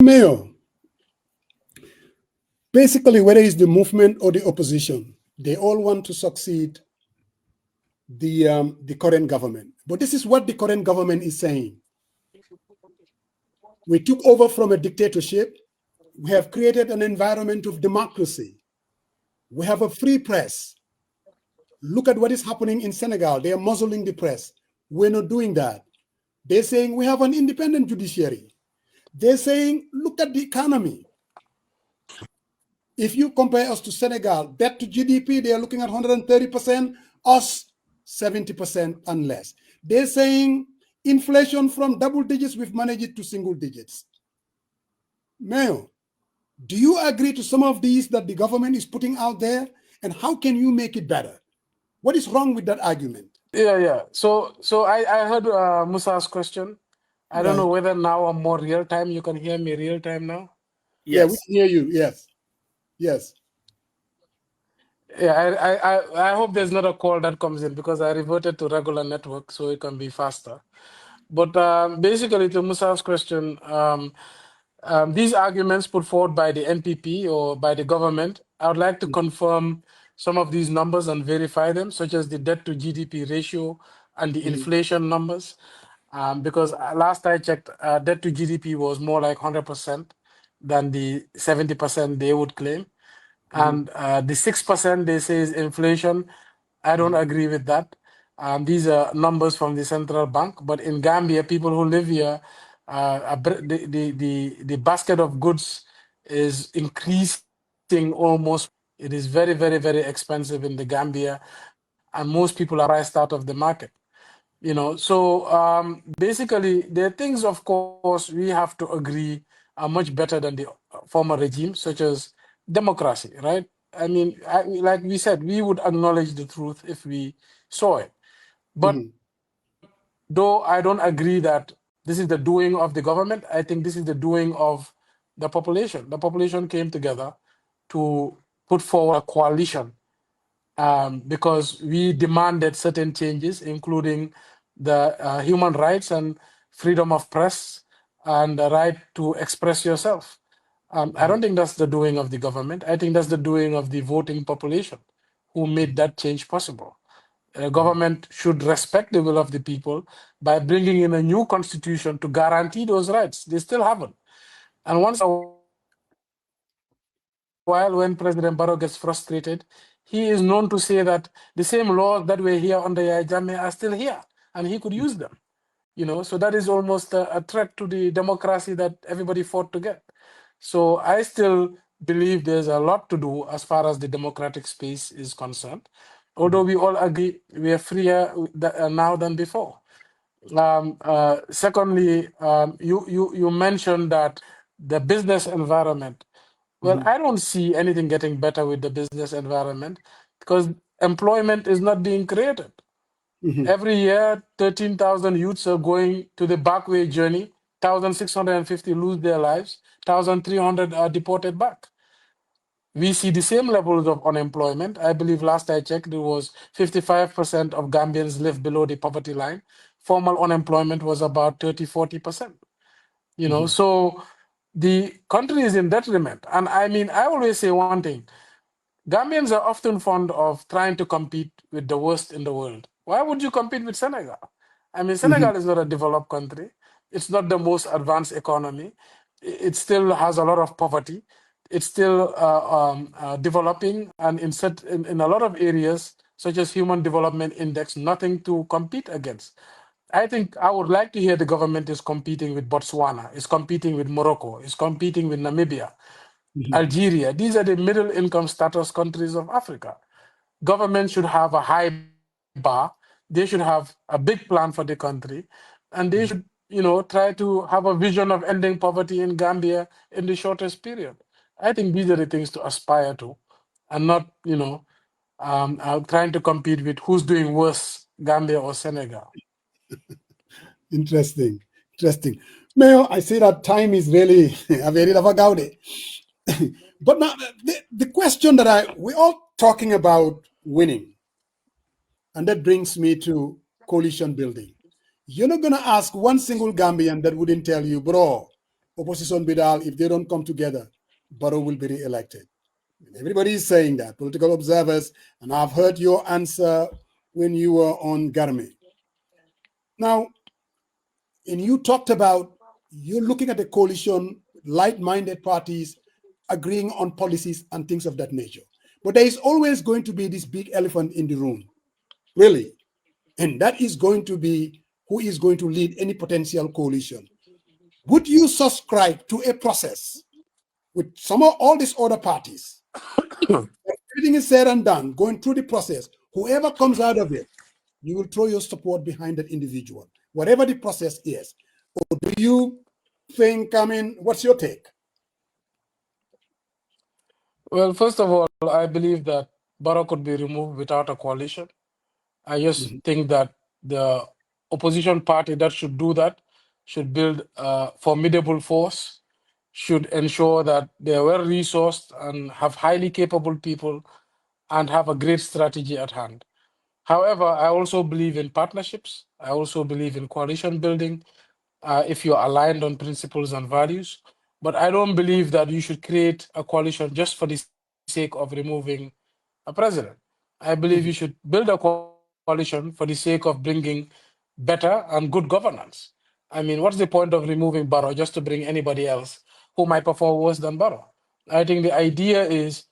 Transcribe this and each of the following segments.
Mayor, basically, whether it's the movement or the opposition, they all want to succeed the current government. But this is what the current government is saying. We took over from a dictatorship. We have created an environment of democracy. We have a free press. Look at what is happening in Senegal. They are muzzling the press. We're not doing that. They're saying we have an independent judiciary. They're saying, look at the economy. If you compare us to Senegal, debt to GDP, they are looking at 130%, us 70% and less. They're saying inflation from double digits, we've managed it to single digits. Mayor, do you agree to some of these that the government is putting out there? And how can you make it better? What is wrong with that argument? Yeah. So I heard Musa's question. I don't know whether now I'm more real time. You can hear me real time now? Yes. Yeah, we can hear you. Yes. Yes. Yeah, I hope there's not a call that comes in because I reverted to regular network so it can be faster. But basically, to Musa's question, these arguments put forward by the NPP or by the government, I would like to confirm some of these numbers and verify them, such as the debt to GDP ratio and the inflation numbers. Because last I checked, debt to GDP was more like 100% than the 70% they would claim. And the 6% they say is inflation. I don't agree with that. These are numbers from the central bank, but in Gambia, people who live here, the basket of goods is increasing almost. It is very, very, very expensive in the Gambia, and most people are priced out of the market. So basically, there are things, of course, we have to agree are much better than the former regime, such as democracy, right? I mean, like we said, we would acknowledge the truth if we saw it. But though I don't agree that this is the doing of the government, I think this is the doing of the population. The population came together to put forward a coalition because we demanded certain changes, including the human rights and freedom of press and the right to express yourself. I don't think that's the doing of the government. I think that's the doing of the voting population who made that change possible. The government should respect the will of the people by bringing in a new constitution to guarantee those rights. They still haven't. And once in a while, when President Barrow gets frustrated, he is known to say that the same laws that were here under Yahya Jammeh are still here, and he could use them. So that is almost a threat to the democracy that everybody fought to get. So I still believe there's a lot to do as far as the democratic space is concerned. Although we all agree we are freer now than before. Secondly, you mentioned that the business environment. Well, I don't see anything getting better with the business environment because employment is not being created. Every year, 13,000 youths are going to the backway journey. 1,650 lose their lives. 1,300 are deported back. We see the same levels of unemployment. I believe last I checked, it was 55% of Gambians live below the poverty line. Formal unemployment was about 30-40%. So the country is in detriment. And I mean, I always say one thing. Gambians are often fond of trying to compete with the worst in the world. Why would you compete with Senegal? I mean, Senegal is not a developed country. It's not the most advanced economy. It still has a lot of poverty. It's still developing, and in a lot of areas, such as Human Development Index, nothing to compete against. I think I would like to hear the government is competing with Botswana, is competing with Morocco, is competing with Namibia, Algeria. These are the middle income status countries of Africa. Government should have a high bar. They should have a big plan for the country. And they should, try to have a vision of ending poverty in Gambia in the shortest period. I think these are the things to aspire to and not, trying to compete with who's doing worse, Gambia or Senegal. Interesting. Mayor, I see that time is really a very lavagaude. But now the question that we're all talking about winning. And that brings me to coalition building. You're not going to ask one single Gambian that wouldn't tell you, bro, opposition Bidal, if they don't come together, Barrow will be re-elected. Everybody is saying that, political observers, and I've heard your answer when you were on Garme. Now, and you talked about you're looking at a coalition, like-minded parties agreeing on policies and things of that nature. But there is always going to be this big elephant in the room, really. And that is going to be who is going to lead any potential coalition. Would you subscribe to a process with some of all these other parties? Everything is said and done, going through the process. Whoever comes out of it, you will throw your support behind that individual, whatever the process is. Or do you think, what's your take? Well, first of all, I believe that Barrow could be removed without a coalition. I just think that the opposition party that should do that should build a formidable force, should ensure that they are well resourced and have highly capable people and have a great strategy at hand. However, I also believe in partnerships. I also believe in coalition building if you're aligned on principles and values. But I don't believe that you should create a coalition just for the sake of removing a president. I believe you should build a coalition for the sake of bringing better and good governance. I mean, what's the point of removing Barrow just to bring anybody else who might perform worse than Barrow? I think the idea is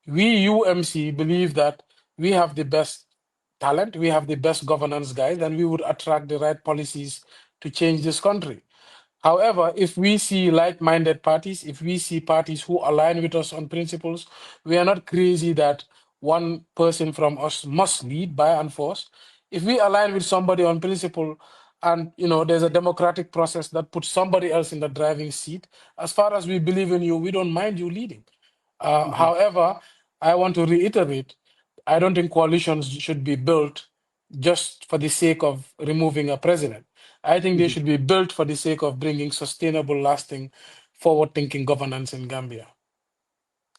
we UMC believe that we have the best talent, we have the best governance guys, and we would attract the right policies to change this country. However, if we see like-minded parties, if we see parties who align with us on principles, we are not crazy that one person from us must lead by and force. If we align with somebody on principle and there's a democratic process that puts somebody else in the driving seat, as far as we believe in you, we don't mind you leading. However, I want to reiterate, I don't think coalitions should be built just for the sake of removing a president. I think they should be built for the sake of bringing sustainable, lasting, forward-thinking governance in Gambia.